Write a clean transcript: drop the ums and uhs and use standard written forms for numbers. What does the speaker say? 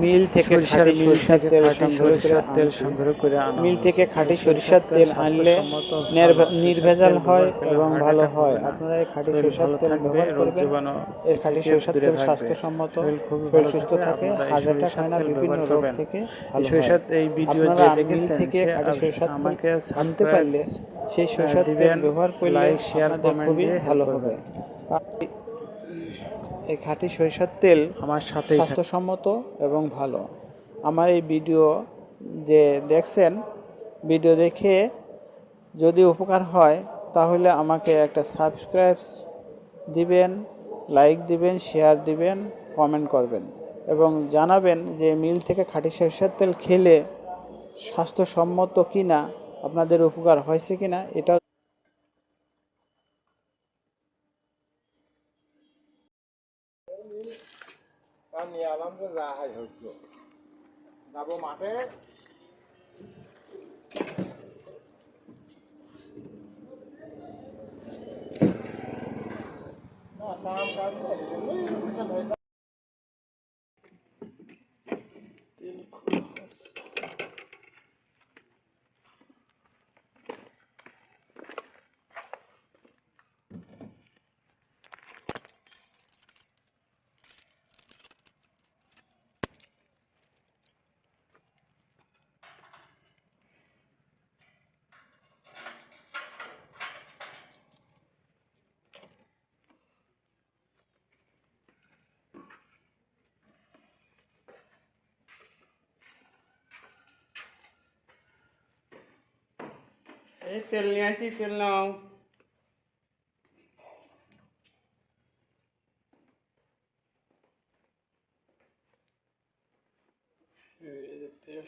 মিল থেকে খাঁটি সরিষার তেল সংগ্রহ করে আনা মিল থেকে খাঁটি সরিষার তেল আনলে নির্ভেজাল হয় এবং ভালো হয়। আপনারা এই খাঁটি সরিষার তেল ব্যবহার করবেন। এই খাঁটি সরিষার তেল স্বাস্থ্যসম্মত, শরীর সুস্থ থাকে, হার্ট অ্যাটাক হয় না, বিভিন্ন রোগ থেকে ভালো হয়। এই ভিডিও যে আপনারা মিল দেখেছেন থেকে সে খাঁটি সরিষার তেল আমাকে আনতে পারলে সেই সরিষার তেল ব্যবহার করলে লাইক শেয়ার আপনাদের কমেন্ট খুবই দিয়ে ভালো হবে। এই খাঁটি সরিষার তেল আমার সাথেই স্বাস্থ্যসম্মত এবং ভালো। আমার এই ভিডিও যে দেখছেন, ভিডিও দেখে যদি উপকার হয় তাহলে আমাকে একটা সাবস্ক্রাইব দিবেন, লাইক দিবেন, শেয়ার দিবেন, কমেন্ট করবেন এবং জানাবেন যে মিল থেকে খাঁটি সরিষার তেল খেলে স্বাস্থ্যসম্মত কি না, আপনাদের উপকার হয়েছে কি না এটাও। নিয়ে আলাম যে রাহাই হইল যাবো মাঠে। তেল খোলা হচ্ছে। এই তেল নিয়ে আসি, তেল নাও। তেল